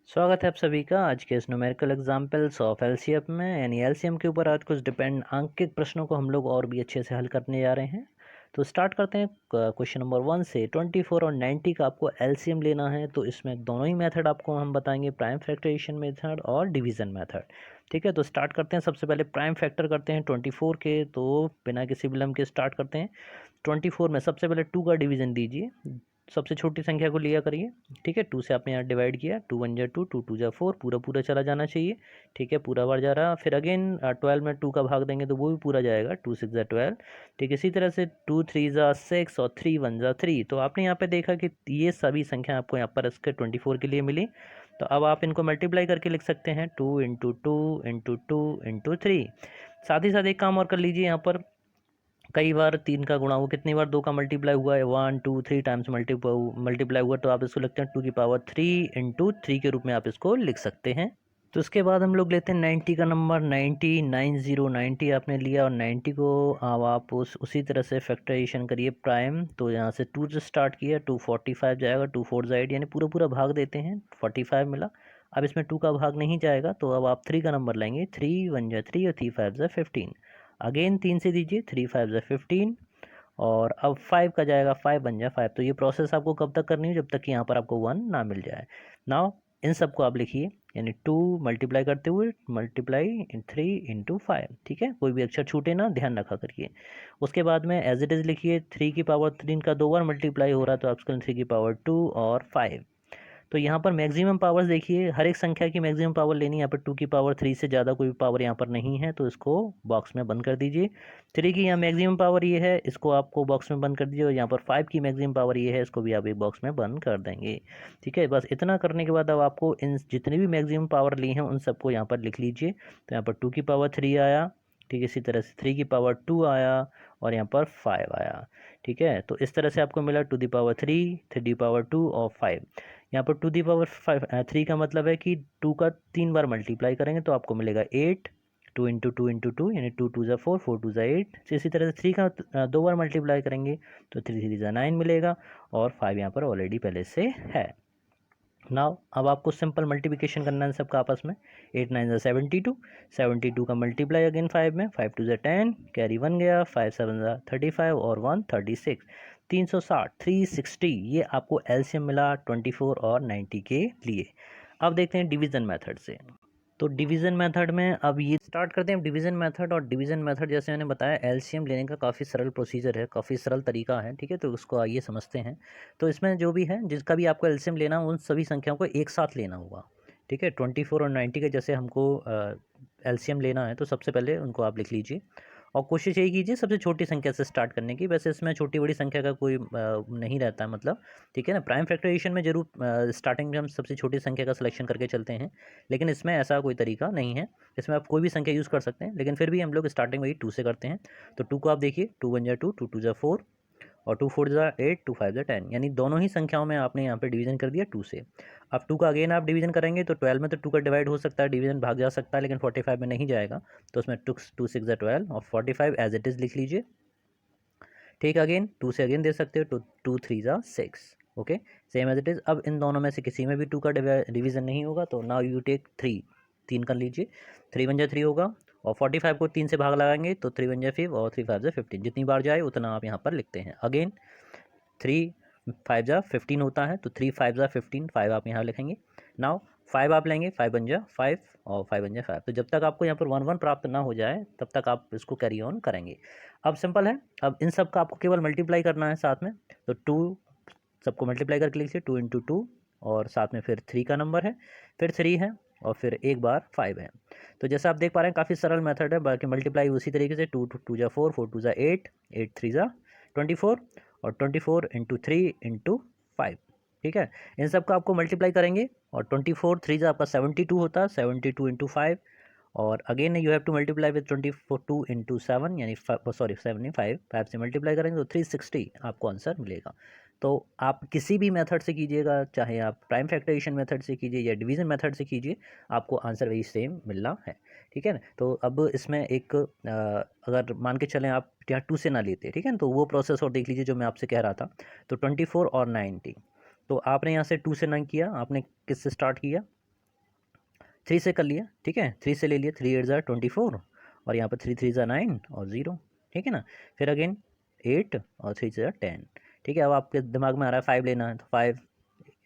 स्वागत है आप सभी का आज के इस न्यूमेरिकल एग्जाम्पल्स ऑफ एलसीएम में यानी एलसीएम के ऊपर आज कुछ डिपेंड आंकिक प्रश्नों को हम लोग और भी अच्छे से हल करने जा रहे हैं। तो स्टार्ट करते हैं क्वेश्चन नंबर 1 से। 24 और 90 का आपको एलसीएम लेना है, तो इसमें दोनों ही मेथड आपको हम बताएंगे, प्राइम फैक्टराइजेशन मेथड और डिवीजन मेथड। ठीक है, तो स्टार्ट करते हैं। सबसे पहले प्राइम फैक्टर करते हैं 24 के, तो बिना किसी विलंब के स्टार्ट करते हैं। 24 में सबसे पहले 2 का डिवीजन दीजिए, सबसे छोटी संख्या को लिया करिए। ठीक है, 2 से आपने यहाँ डिवाइड किया, 2 1 जा 2, 2 2 जा 4, पूरा पूरा चला जाना चाहिए। ठीक है, पूरा बार जा रहा। फिर अगेन 12 में 2 का भाग देंगे तो वो भी पूरा जाएगा, 2 6 जा 12। ठीक है, इसी तरह से 2 3 जा 6 और 3 1 जा 3। तो आपने यहाँ पे देखा कि ये सभी संख्या आपको यहाँ पर इसके 24 के लिए मिली। तो अब आप इनको मल्टीप्लाई करके लिख सकते हैं, 2 इंटू 2 इंटू 2 इंटू 3। साथ ही साथ एक काम और कर लीजिए, यहाँ पर कई बार 3 का गुणा हुआ, कितनी बार 2 का मल्टीप्लाई हुआ है, 1 2 3 टाइम्स मल्टीप्लाई हुआ, तो आप इसको लिखते हैं 2 की पावर 3 इंटू 3 के रूप में आप इसको लिख सकते हैं। तो उसके बाद हम लोग लेते हैं 90 का नंबर, 90 आपने लिया और 90 को अब आप उसी तरह से फैक्टराइजेशन करिए प्राइम। तो यहाँ से 2 से स्टार्ट किया, 2 45 जाएगा, 2 4 8, यानी पूरा पूरा भाग देते हैं, 45 मिला। अब इसमें 2 का भाग नहीं जाएगा, तो अब आप 3 का नंबर लेंगे, 3 1 जा 3 और 3 5 जा 15। अगेन 3 से दीजिए, 3 5 जा 15। और अब 5 का जाएगा, 5 बन जाए 5। तो ये प्रोसेस आपको कब तक करनी है, जब तक कि यहाँ पर आपको 1 ना मिल जाए। नाउ इन सबको आप लिखिए, यानी 2 मल्टीप्लाई करते हुए मल्टीप्लाई इन 3 इंटू 5। ठीक है, कोई भी अक्षर छूटे ना, ध्यान रखा करिए। उसके बाद में एज इट इज़ लिखिए, 3 की पावर 3 का 2 बार मल्टीप्लाई हो रहा है, तो आप 3 की पावर 2 और 5। तो यहाँ पर मैक्सिमम पावर्स देखिए, हर एक संख्या की मैक्सिमम पावर लेनी है। यहाँ पर 2 की पावर 3 से ज़्यादा कोई पावर यहाँ पर नहीं है, तो इसको बॉक्स में बंद कर दीजिए। 3 की यहाँ मैक्सिमम पावर ये है, इसको आपको बॉक्स में बंद कर दीजिए। और यहाँ पर 5 की मैक्सिमम पावर ये है, इसको भी आप एक बॉक्स में बंद कर देंगे। ठीक है, बस इतना करने के बाद अब आपको इन जितनी भी मैक्सिमम पावर ली हैं उन सबको यहाँ पर लिख लीजिए। तो यहाँ पर 2 की पावर 3 आया, ठीक है, इसी तरह से 3 की पावर 2 आया और यहाँ पर 5 आया। ठीक है, तो इस तरह से आपको मिला 2 दी पावर 3, 3 दी पावर 2 और 5। यहाँ पर 2 दी पावर 3 का मतलब है कि 2 का 3 बार मल्टीप्लाई करेंगे तो आपको मिलेगा 8। 2 इंटू 2 इंटू 2 यानी 2 2 ज़ा 4, 4 2 ज़ा 8। इसी तरह से 3 का 2 बार मल्टीप्लाई करेंगे तो 3 3 ज़ा 9 मिलेगा। और 5 यहाँ पर ऑलरेडी पहले से है। नाउ अब आपको सिंपल मल्टीप्लिकेशन करना है सबका आपस में। 8 9 ज़ा 72, 72 का मल्टीप्लाई अगेन 5 में, 5 2 ज़ा 10, कैरी 1 गया, 5 7 ज़ा 35 और 1 36, 360 360। ये आपको एलसीएम मिला 24 और 90 के लिए। अब देखते हैं डिवीज़न मेथड से। तो डिवीज़न मेथड में अब ये स्टार्ट करते हैं डिवीज़न मेथड। और डिवीज़न मेथड जैसे मैंने बताया, एलसीएम लेने का काफ़ी सरल प्रोसीजर है, काफ़ी सरल तरीका है। ठीक है, तो उसको आइए समझते हैं। तो इसमें जो भी है, जिसका भी आपको एलसीएम लेना हो, उन सभी संख्याओं को एक साथ लेना होगा। ठीक है, 24 और 90 का जैसे हमको एलसीएम लेना है, तो सबसे पहले उनको आप लिख लीजिए। और कोशिश यही कीजिए सबसे छोटी संख्या से स्टार्ट करने की। वैसे इसमें छोटी बड़ी संख्या का कोई नहीं रहता है, मतलब ठीक है ना। प्राइम फैक्टराइजेशन में जरूर स्टार्टिंग में हम सबसे छोटी संख्या का सिलेक्शन करके चलते हैं, लेकिन इसमें ऐसा कोई तरीका नहीं है। इसमें आप कोई भी संख्या यूज़ कर सकते हैं, लेकिन फिर भी हम लोग स्टार्टिंग वही 2 से करते हैं। तो 2 को आप देखिए, 2 1 जा 2, 2 2 जा 4 और 2 4 जा 8, 2 5 जा 10, यानी दोनों ही संख्याओं में आपने यहाँ पे डिवीजन कर दिया 2 से। अब 2 का अगेन आप डिवीजन करेंगे तो 12 में तो 2 का डिवाइड हो सकता है, डिवीजन भाग जा सकता है, लेकिन 45 में नहीं जाएगा। तो उसमें 2 6 जा 12 और 45 एज इट इज़ लिख लीजिए। ठीक, अगेन 2 से अगेन दे सकते हो, तो 2 3 जा 6। Okay, same as it is. अब इन दोनों में से किसी में भी 2 का डिवीजन नहीं होगा, तो नाउ यू टेक 3, 3 कर लीजिए। 3 1 जा 3 होगा और 45 को 3 से भाग लगाएंगे तो 3 1 जा 5 और 3 5 जा 15। जितनी बार जाए उतना आप यहाँ पर लिखते हैं। अगेन 3 5 जा 15 होता है, तो 3 5 जा 15, 5 आप यहाँ लिखेंगे। नाउ 5 आप लेंगे, 5 बन जा 5 और 5 बन जा 5। तो जब तक आपको यहाँ पर 1 1 प्राप्त ना हो जाए तब तक आप इसको कैरी ऑन करेंगे। अब सिंपल है, अब इन सब का आपको केवल मल्टीप्लाई करना है साथ में। तो 2 सबको मल्टीप्लाई करके लिखिए, 2 इंटू 2 और साथ में फिर 3 का नंबर है, फिर 3 है और फिर एक बार 5 है। तो जैसा आप देख पा रहे हैं काफ़ी सरल मेथड है। बाकी मल्टीप्लाई उसी तरीके से, 2 2 जा 4, 4 2 जा 8, 8 3 जा 24 और 24 इंटू 3 इंटू 5। ठीक है, इन सब का आपको मल्टीप्लाई करेंगे और 24 3 जा आपका 72 होता है, 72 इंटू 5। और again you have to multiply with 2 into 7, यानी सॉरी 75, 5 से मल्टीप्लाई करेंगे तो 360 आपको आंसर मिलेगा। तो आप किसी भी मेथड से कीजिएगा, चाहे आप प्राइम फैक्टराइजेशन मेथड से कीजिए या डिवीजन मेथड से कीजिए, आपको आंसर वही सेम मिलना है। ठीक है ना। तो अब इसमें एक अगर मान के चलें आप यहाँ 2 से ना लेते, ठीक है ना, तो वो प्रोसेस और देख लीजिए जो मैं आपसे कह रहा था। तो 24 और 90, तो आपने यहाँ से 2 से ना किया, आपने किस से स्टार्ट किया, 3 से कर लिया, ठीक है, 3 से ले लिया, 3 8 ज़ा 24 और यहाँ पर 3 3 ज़ा 9 और 0, ठीक है ना। फिर अगेन 8 और 3 ज़ा 10, ठीक है। अब आपके दिमाग में आ रहा है 5 लेना है, तो 5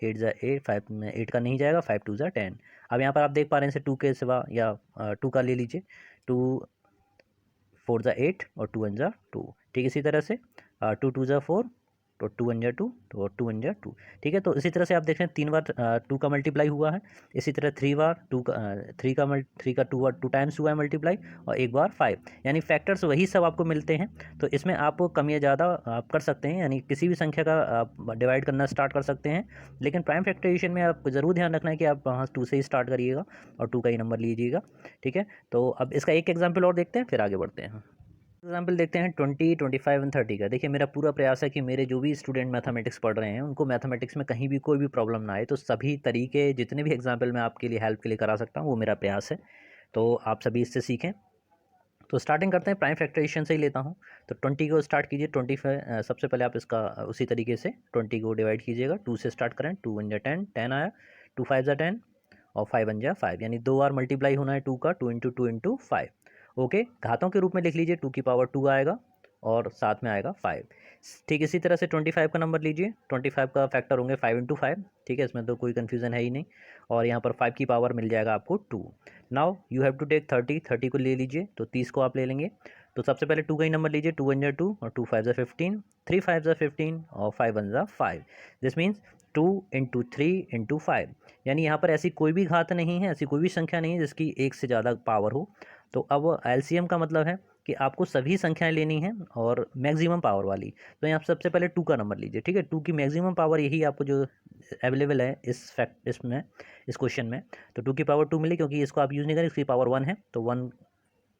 8 ज़ा 8, 5 में 8 का नहीं जाएगा, 5 2 ज़ा 10। अब यहाँ पर आप देख पा रहे हैं इसे 2 के सिवा या 2 का ले लीजिए, 2 4 ज़ा 8 और 2 1 ज़ा 2, ठीक। इसी तरह से 2 2 ज़ा 4 तो 2 1 ज़ा 2 तो 2 1 ज़ा 2, ठीक है। तो इसी तरह से आप देख रहे हैं 3 बार 2 का मल्टीप्लाई हुआ है, इसी तरह 3 बार 2 का 3 का 2 बार 2 टाइम्स हुआ है मल्टीप्लाई, और एक बार 5, यानी फैक्टर्स वही सब आपको मिलते हैं। तो इसमें आप कम या ज़्यादा आप कर सकते हैं, यानी किसी भी संख्या का आप डिवाइड करना स्टार्ट कर सकते हैं, लेकिन प्राइम फैक्टराइजेशन में आप ज़रूर ध्यान रखना है कि आप वहाँ 2 से ही स्टार्ट करिएगा और 2 का ही नंबर लीजिएगा, ठीक है। तो अब इसका एक एग्जाम्पल और देखते हैं, फिर आगे बढ़ते हैं। एग्जाम्पल देखते हैं 20 25 एंड 30 का। देखिए मेरा पूरा प्रयास है कि मेरे जो भी स्टूडेंट मैथमेटिक्स पढ़ रहे हैं उनको मैथमेटिक्स में कहीं भी कोई भी प्रॉब्लम ना आए, तो सभी तरीके जितने भी एग्जाम्पल मैं आपके लिए हेल्प के लिए करा सकता हूँ वो मेरा प्रयास है, तो आप सभी इससे सीखें। तो स्टार्टिंग करते हैं, प्राइम फैक्टराइजेशन से ही लेता हूँ। तो 20 को स्टार्ट कीजिए, 25 सबसे पहले आप इसका उसी तरीके से 20 को डिवाइड कीजिएगा, 2 से स्टार्ट करें, 2 1 जा 10, 10 आया, 2 5 जा 10 और 5 1 जा 5, यानी 2 बार मल्टीप्लाई होना है 2 का, 2 इंटू 2 इंटू 5। ओके, घातों के रूप में लिख लीजिए, 2 की पावर 2 आएगा और साथ में आएगा 5, ठीक। इसी तरह से 25 का नंबर लीजिए, 25 का फैक्टर होंगे 5 इंटू 5, ठीक है, इसमें तो कोई कन्फ्यूज़न है ही नहीं, और यहाँ पर 5 की पावर मिल जाएगा आपको 2। Now you have to take 30, 30 को ले लीजिए, तो 30 को आप ले लेंगे। तो सबसे पहले 2 का ही नंबर लीजिए, 2 1 जा 2 और 2 5 जा 15, 3 5 जा 15 और 5 1 जा 5, दिस मीन्स 2 इंटू 3 इंटू 5, यानी यहाँ पर ऐसी कोई भी घात नहीं है, ऐसी कोई भी संख्या नहीं है जिसकी एक से ज़्यादा पावर हो। तो अब एलसीएम का मतलब है कि आपको सभी संख्याएं लेनी हैं और मैक्सिमम पावर वाली। तो यहाँ सबसे पहले 2 का नंबर लीजिए, ठीक है, 2 की मैक्सिमम पावर यही आपको जो अवेलेबल है इसमें इस क्वेश्चन में। तो 2 की पावर 2 मिली, क्योंकि इसको आप यूज़ नहीं करें, इसकी पावर 1 है, तो 1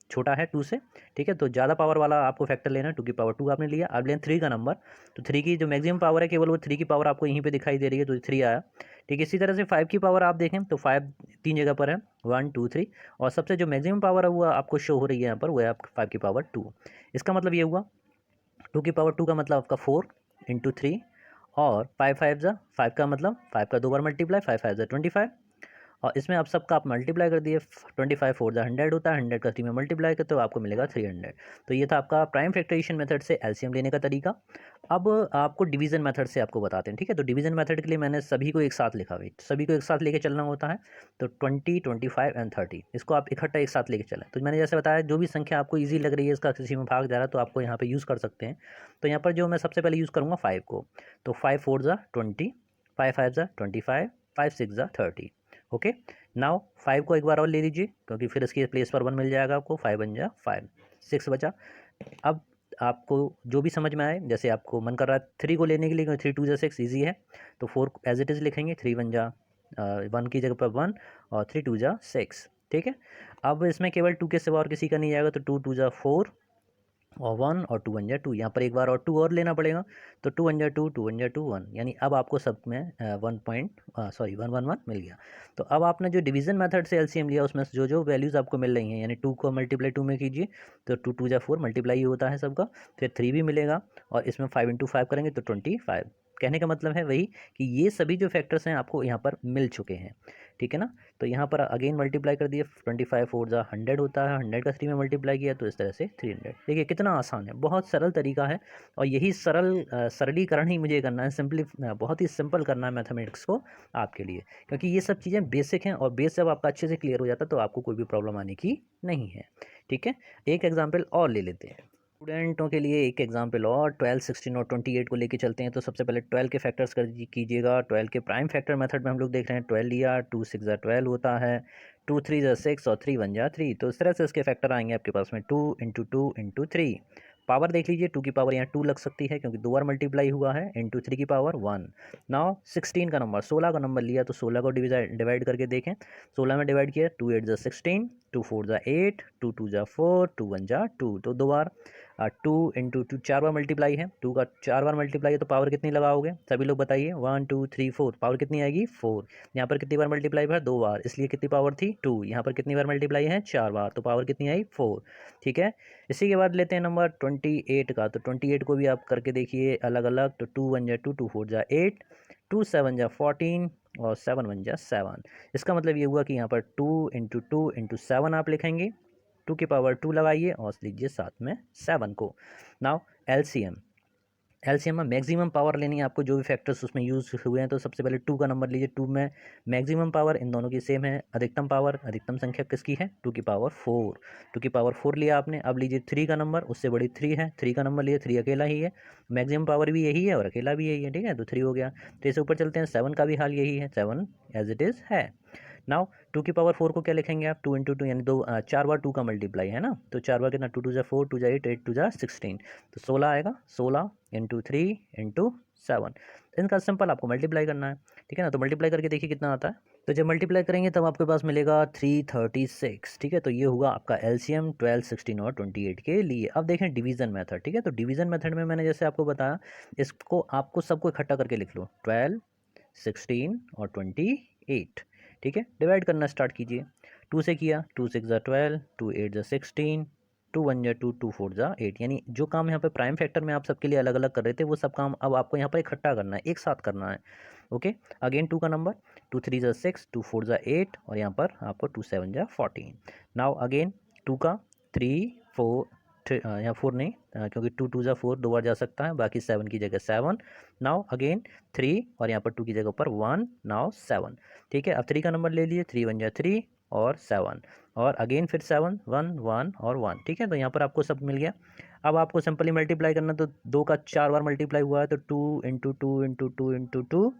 छोटा है 2 से, ठीक है। तो ज़्यादा पावर वाला आपको फैक्टर लेना है, 2 की पावर 2 आपने लिया। अब लें 3 का नंबर, तो 3 की जो मैक्सिमम पावर है केवल वो 3 की पावर आपको यहीं पे दिखाई दे रही है, तो 3 आया, ठीक है। इसी तरह से 5 की पावर आप देखें तो 5 3 जगह पर है, 1 2 3, और सबसे जो मैक्सिमम पावर है वो आपको शो हो रही है यहाँ पर, वो है आपका 5 की पावर 2। इसका मतलब ये हुआ 2 की पावर 2 का मतलब आपका 4 इंटू 3, और 5 5 जा 5 का मतलब 5 का 2 बार मल्टीप्लाई, 5 5 जा 25, और इसमें आप सबका आप मल्टीप्लाई कर दिए, 25 4 जा 100 होता है, 100 का 3 में मल्टीप्लाई करते तो आपको मिलेगा 300। तो ये था आपका प्राइम फैक्टराइजेशन मेथड से एलसीएम लेने का तरीका। अब आपको डिवीजन मेथड से आपको बताते हैं, ठीक है। तो डिवीजन मेथड के लिए मैंने सभी को एक साथ लिखा हुआ है, सभी को एक साथ लेके चलना होता है। तो 20 25 एंड 30 इसको आप इकट्ठा एक साथ लेके चलें। तो मैंने जैसे बताया, जो भी संख्या आपको ईजी लग रही है, इसका किसी में भाग जा रहा है, तो आपको यहाँ पर यूज़ कर सकते हैं। तो यहाँ पर जो मैं सबसे पहले यूज़ करूँगा 5 को, तो 5 4 जा 20, 5 5 जा 25, 5 6 जा 30। ओके, नाउ 5 को एक बार और ले लीजिए, क्योंकि फिर इसके प्लेस पर 1 मिल जाएगा आपको, 5 1 जा 5, 6 बचा। अब आपको जो भी समझ में आए, जैसे आपको मन कर रहा है 3 को लेने के लिए, 3 2 जा 6 ईजी है, तो 4 एज इट इज़ लिखेंगे, 3 1 जा 1 की जगह पर 1 और 3 2 जा 6, ठीक है। अब इसमें केवल 2 के सिवा और किसी का नहीं जाएगा, तो 2 2 जा 4 और 1 और 2 1 जा 2, यहाँ पर एक बार और 2 और लेना पड़ेगा, तो 2 1 जा 2 2 1 जा 2 1, यानी अब आपको सब में 1 1 1 1 मिल गया। तो अब आपने जो डिवीजन मेथड से एलसीएम लिया, उसमें जो जो वैल्यूज़ आपको मिल रही हैं, यानी 2 को मल्टीप्लाई 2 में कीजिए, तो 2 2 जा 4 मल्टीप्लाई होता है सबका, फिर 3 भी मिलेगा, और इसमें 5 इंटू 5 करेंगे तो 25। कहने का मतलब है वही कि ये सभी जो फैक्टर्स हैं आपको यहाँ पर मिल चुके हैं, ठीक है ना। तो यहाँ पर अगेन मल्टीप्लाई कर दिए, 25 4 जा 100 होता है, 100 का 3 में मल्टीप्लाई किया, तो इस तरह से 300। देखिए कितना आसान है, बहुत सरल तरीका है, और यही सरलीकरण ही मुझे करना है, बहुत ही सिंपल करना है मैथमेटिक्स को आपके लिए, क्योंकि ये सब चीज़ें बेसिक हैं, और बेस जब आपका अच्छे से क्लियर हो जाता है तो आपको कोई भी प्रॉब्लम आने की नहीं है, ठीक है। एक एग्जाम्पल और ले लेते हैं स्टूडेंटों के लिए, एक एग्जांपल और 12 16 और 28 को लेके चलते हैं। तो सबसे पहले 12 के फैक्टर्स कीजिएगा। 12 के प्राइम फैक्टर मेथड में हम लोग देख रहे हैं, 12 लिया, 2 6 जा 12 होता है, 2 3 जा 6 और 3 1 जा 3। तो इस तरह से इसके फैक्टर आएंगे आपके पास में 2 इंटू 2 इंटू 3। पावर देख लीजिए, 2 की पावर यहाँ 2 लग सकती है, क्योंकि 2 बार मल्टीप्लाई हुआ है, इंटू 3 की पावर 1। नाउ 16 का नंबर, 16 का नंबर लिया, तो 16 को डिवाइड करके देखें, 16 में डिवाइड किया, 2 8 जा 16, 2 4 जा 8, 2 2 जा 4, 2 1 जा 2। तो 2 बार 2 इंटू 2 4 बार मल्टीप्लाई है, 2 का 4 बार मल्टीप्लाई है, तो पावर कितनी लगाओगे सभी लोग बताइए, 1 2 3 4, पावर कितनी आएगी 4। यहाँ पर कितनी बार मल्टीप्लाई है, 2 बार, इसलिए कितनी पावर थी 2। यहाँ पर कितनी बार मल्टीप्लाई है, 4 बार, तो पावर कितनी आई 4, ठीक है। इसी के बाद लेते हैं नंबर 28 का। तो 28 को भी आप करके देखिए अलग अलग। तो 2 1 जा 2, 2 4 जा 8, 2 7 जा 14, और 7 1 जा 7। इसका मतलब ये हुआ कि यहाँ पर 2 इंटू 2 इंटू 7 आप लिखेंगे, 2 की पावर 2 लगाइए और लीजिए साथ में 7 को। नाउ एलसीएम, एलसीएम में मैक्सिमम पावर लेनी है आपको, जो भी फैक्टर्स उसमें यूज़ हुए हैं। तो सबसे पहले 2 का नंबर लीजिए, 2 में मैक्सिमम पावर इन दोनों की सेम है। अधिकतम पावर, अधिकतम संख्या किसकी है, 2 की पावर 4, 2 की पावर 4 लिया आपने। अब लीजिए 3 का नंबर, उससे बड़ी 3 है, 3 का नंबर लिए, 3 अकेला ही है, मैक्सिमम पावर भी यही है और अकेला भी यही है, ठीक है, तो 3 हो गया। तो इसे ऊपर चलते हैं, 7 का भी हाल यही है, 7 एज इट इज़ है। नाउ 2 की पावर 4 को क्या लिखेंगे आप, 2 इंटू 2 यानी 4 बार 2 का मल्टीप्लाई है ना, तो 4 बार कितना, 2 2 जा 4, 2 जा 8, 8 2 जा 16, तो 16 आएगा, 16 इंटू 3 इंटू 7। इनका सिंपल आपको मल्टीप्लाई करना है, ठीक है ना। तो मल्टीप्लाई करके देखिए कितना आता है। तो जब मल्टीप्लाई करेंगे तब आपके पास मिलेगा 336, ठीक है। तो ये होगा आपका एलसीएम 12, 16 और 28 के लिए। अब देखें डिवीजन मेथड, ठीक है। तो डिवीजन मेथड में मैंने जैसे आपको बताया, इसको आपको सबको इकट्ठा करके लिख लो, 12, 16 और 28, ठीक है। डिवाइड करना स्टार्ट कीजिए, 2 से किया, 2 6 जा 12, 2 8 जा 16, 2 1 जा 2, 2 4 जा 8। यानी जो काम यहाँ पे प्राइम फैक्टर में आप सबके लिए अलग अलग कर रहे थे, वो सब काम अब आपको यहाँ पर इकट्ठा करना है, एक साथ करना है। ओके, अगेन 2 का नंबर, 2 3 जा 6, 2 4 जा 8 और यहाँ पर आपको 2 7 जा 14। नाउ अगेन 2 का 3 4, यहाँ 4 नहीं, क्योंकि 2 2 जा 4 दो बार जा सकता है, बाकी 7 की जगह 7। नाउ अगेन 3 और यहाँ पर 2 की जगह पर 1, नाउ 7, ठीक है। अब 3 का नंबर ले लिए, 3 1 जा 3 और 7 और अगेन फिर 7 1 1 और 1, ठीक है। तो यहाँ पर आपको सब मिल गया। अब आपको सिंपली मल्टीप्लाई करना, तो 2 का 4 बार मल्टीप्लाई हुआ है, तो 2 इंटू 2 इंटू 2 इंटू 2,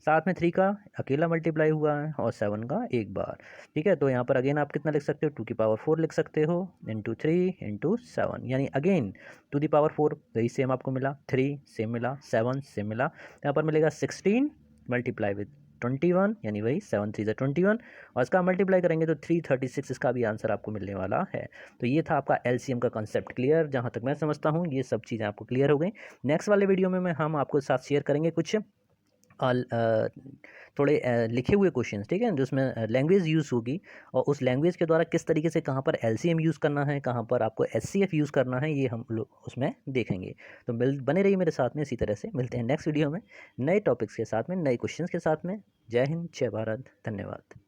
साथ में 3 का अकेला मल्टीप्लाई हुआ है और 7 का एक बार, ठीक है। तो यहाँ पर अगेन आप कितना लिख सकते हो, 2 की पावर 4 लिख सकते हो इंटू 3 इंटू 7, यानी अगेन 2 दी पावर 4 वही सेम आपको मिला, 3 सेम मिला, 7 सेम मिला। यहाँ पर मिलेगा 16 मल्टीप्लाई विद 21, यानी वही 7 3 21 और इसका मल्टीप्लाई करेंगे तो 336, इसका भी आंसर आपको मिलने वाला है। तो ये था आपका एलसीएम का कंसेप्ट क्लियर, जहाँ तक मैं समझता हूँ ये सब चीज़ें आपको क्लियर हो गई। नेक्स्ट वाले वीडियो में हम आपको साथ शेयर करेंगे कुछ थोड़े लिखे हुए क्वेश्चंस, ठीक है, जिसमें लैंग्वेज यूज़ होगी और उस लैंग्वेज के द्वारा किस तरीके से कहाँ पर एलसीएम यूज़ करना है, कहाँ पर आपको एचसीएफ यूज़ करना है, ये हम लोग उसमें देखेंगे। तो बने रहिए मेरे साथ में, इसी तरह से मिलते हैं नेक्स्ट वीडियो में नए टॉपिक्स के साथ में, नए क्वेश्चंस के साथ में। जय हिंद, जय भारत, धन्यवाद।